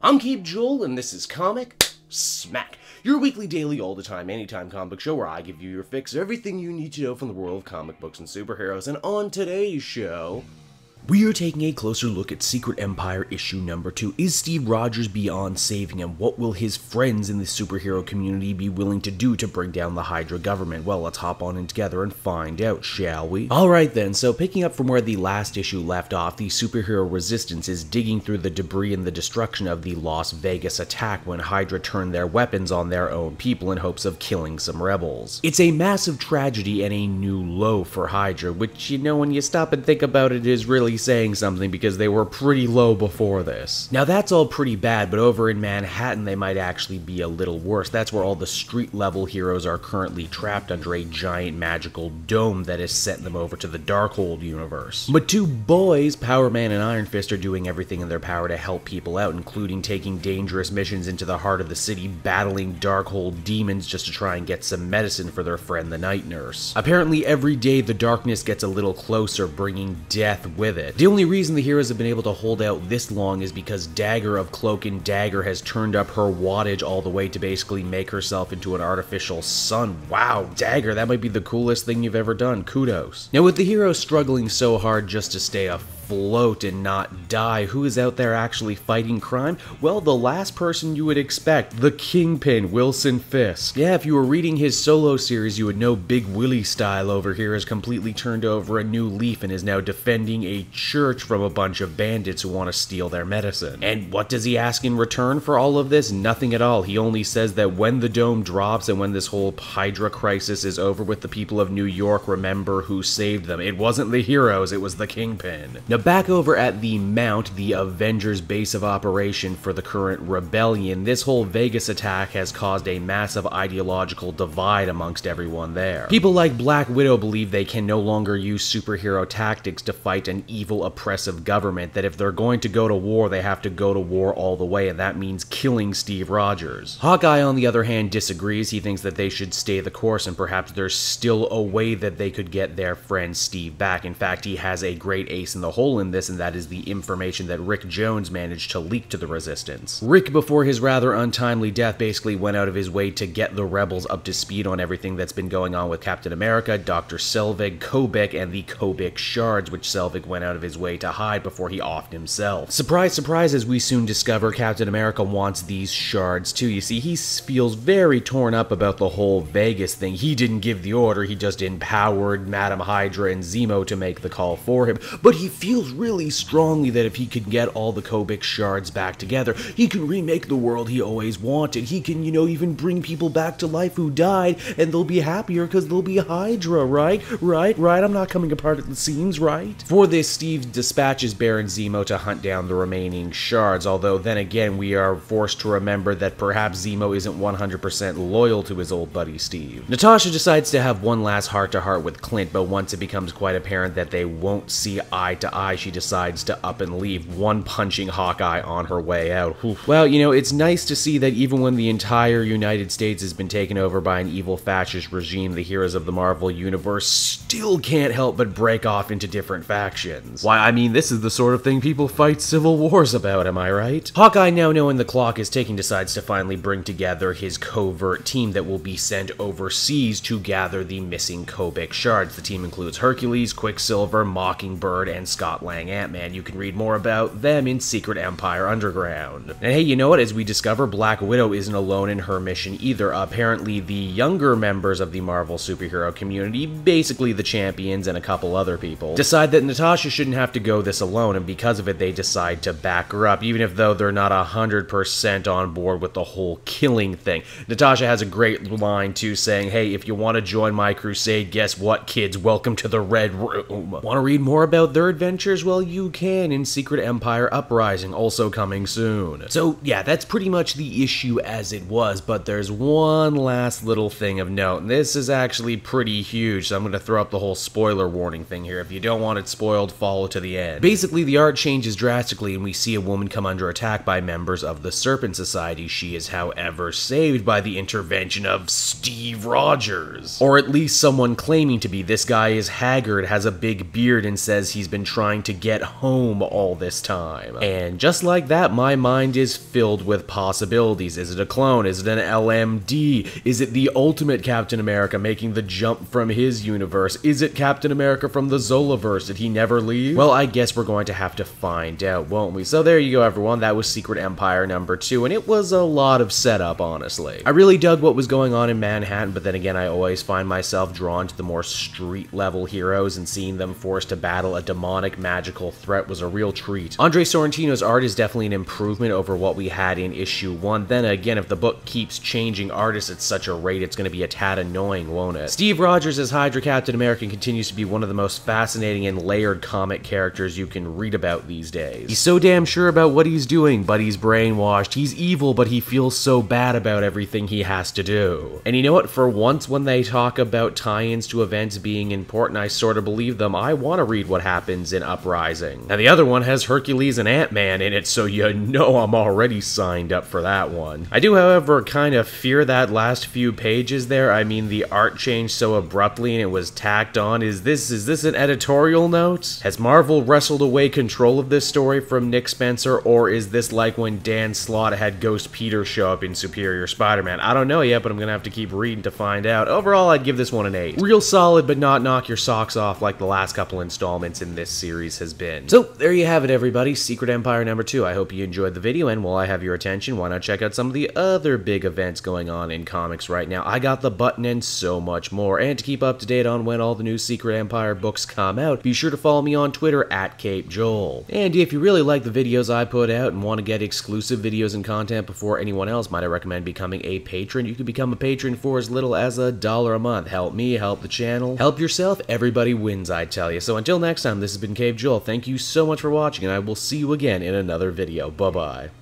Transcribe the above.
I'm Keep Joel, and this is Comic Smack, your weekly, daily, all the time, anytime comic book show where I give you your fix of everything you need to know from the world of comic books and superheroes. And on today's show, we are taking a closer look at Secret Empire issue number 2. Is Steve Rogers beyond saving him? What will his friends in the superhero community be willing to do to bring down the Hydra government? Well, let's hop on in together and find out, shall we? Alright then, so picking up from where the last issue left off, the superhero resistance is digging through the debris and the destruction of the Las Vegas attack when Hydra turned their weapons on their own people in hopes of killing some rebels. It's a massive tragedy and a new low for Hydra, which, you know, when you stop and think about it, is really saying something because they were pretty low before this. Now that's all pretty bad, but over in Manhattan they might actually be a little worse. That's where all the street level heroes are currently trapped under a giant magical dome that has sent them over to the Darkhold universe. But two boys, Power Man and Iron Fist, are doing everything in their power to help people out, including taking dangerous missions into the heart of the city, battling Darkhold demons just to try and get some medicine for their friend the Night Nurse. Apparently every day the darkness gets a little closer, bringing death with it. The only reason the heroes have been able to hold out this long is because Dagger of Cloak and Dagger has turned up her wattage all the way to basically make herself into an artificial sun. Wow, Dagger, that might be the coolest thing you've ever done. Kudos. Now with the heroes struggling so hard just to stay afloat and not die, who is out there actually fighting crime? Well, the last person you would expect, the Kingpin, Wilson Fisk. Yeah, if you were reading his solo series, you would know Big Willie Style over here has completely turned over a new leaf and is now defending a church from a bunch of bandits who want to steal their medicine. And what does he ask in return for all of this? Nothing at all. He only says that when the dome drops and when this whole Hydra crisis is over with the people of New York, remember who saved them. It wasn't the heroes, it was the Kingpin. Now back over at the Mount, the Avengers base of operation for the current rebellion, this whole Vegas attack has caused a massive ideological divide amongst everyone there. People like Black Widow believe they can no longer use superhero tactics to fight an evil, oppressive government, that if they're going to go to war, they have to go to war all the way, and that means killing Steve Rogers. Hawkeye, on the other hand, disagrees. He thinks that they should stay the course, and perhaps there's still a way that they could get their friend Steve back. In fact, he has a great ace in the hole in this, and that is the information that Rick Jones managed to leak to the Resistance. Rick, before his rather untimely death, basically went out of his way to get the rebels up to speed on everything that's been going on with Captain America, Dr. Selvig, Kobik, and the Kobik shards, which Selvig went out of his way to hide before he offed himself. Surprise, surprise, as we soon discover, Captain America wants these shards too. You see, he feels very torn up about the whole Vegas thing. He didn't give the order, he just empowered Madam Hydra and Zemo to make the call for him, but he feels really strongly that if he can get all the Kobik shards back together, he can remake the world he always wanted. He can, you know, even bring people back to life who died, and they'll be happier because they'll be Hydra, right? Right? I'm not coming apart at the seams, right? For this, Steve dispatches Baron Zemo to hunt down the remaining shards, although then again we are forced to remember that perhaps Zemo isn't 100% loyal to his old buddy Steve. Natasha decides to have one last heart-to-heart with Clint, but once it becomes quite apparent that they won't see eye to eye, she decides to up and leave, one-punching Hawkeye on her way out. Oof. Well, you know, it's nice to see that even when the entire United States has been taken over by an evil fascist regime, the heroes of the Marvel Universe still can't help but break off into different factions. Why, I mean, this is the sort of thing people fight civil wars about, am I right? Hawkeye, now knowing the clock is ticking, decides to finally bring together his covert team that will be sent overseas to gather the missing Kobik shards. The team includes Hercules, Quicksilver, Mockingbird, and Scott Lang Ant-Man. You can read more about them in Secret Empire Underground. And hey, you know what? As we discover, Black Widow isn't alone in her mission either. Apparently, the younger members of the Marvel superhero community, basically the champions and a couple other people, decide that Natasha shouldn't have to go this alone, and because of it, they decide to back her up, even if though they're not 100% on board with the whole killing thing. Natasha has a great line too, saying, hey, if you want to join my crusade, guess what, kids? Welcome to the Red Room. Want to read more about their adventures? Well, you can in Secret Empire Uprising, also coming soon. So yeah, that's pretty much the issue as it was, but there's one last little thing of note, and this is actually pretty huge, so I'm going to throw up the whole spoiler warning thing here. If you don't want it spoiled, follow to the end. Basically, the art changes drastically, and we see a woman come under attack by members of the Serpent Society. She is, however, saved by the intervention of Steve Rogers. Or at least someone claiming to be. This guy is haggard, has a big beard, and says he's been trying trying to get home all this time. And just like that, my mind is filled with possibilities. Is it a clone? Is it an LMD? Is it the ultimate Captain America making the jump from his universe? Is it Captain America from the Zolaverse? Did he never leave? Well, I guess we're going to have to find out, won't we? So there you go, everyone. That was Secret Empire #2, and it was a lot of setup, honestly. I really dug what was going on in Manhattan, but then again, I always find myself drawn to the more street-level heroes, and seeing them forced to battle a demonic magical threat was a real treat. Andre Sorrentino's art is definitely an improvement over what we had in issue 1. Then again, if the book keeps changing artists at such a rate, it's going to be a tad annoying, won't it? Steve Rogers as Hydra Captain America continues to be one of the most fascinating and layered comic characters you can read about these days. He's so damn sure about what he's doing, but he's brainwashed. He's evil, but he feels so bad about everything he has to do. And you know what? For once, when they talk about tie-ins to events being important, I sort of believe them. I want to read what happens in Uprising. Now, the other one has Hercules and Ant-Man in it, so you know I'm already signed up for that one. I do, however, kind of fear that last few pages there. I mean, the art changed so abruptly and it was tacked on. Is this an editorial note? Has Marvel wrestled away control of this story from Nick Spencer, or is this like when Dan Slott had Ghost Peter show up in Superior Spider-Man? I don't know yet, but I'm gonna have to keep reading to find out. Overall, I'd give this one an 8. Real solid, but not knock your socks off like the last couple installments in this series has been. So, there you have it, everybody. Secret Empire #2. I hope you enjoyed the video, and while I have your attention, why not check out some of the other big events going on in comics right now. I got the button and so much more. And to keep up to date on when all the new Secret Empire books come out, be sure to follow me on Twitter at CapeJoel. And if you really like the videos I put out and want to get exclusive videos and content before anyone else, might I recommend becoming a patron. You can become a patron for as little as $1 a month. Help me, help the channel, help yourself. Everybody wins, I tell you. So until next time, this has been CapeJoel. Thank you so much for watching, and I will see you again in another video. Bye-bye.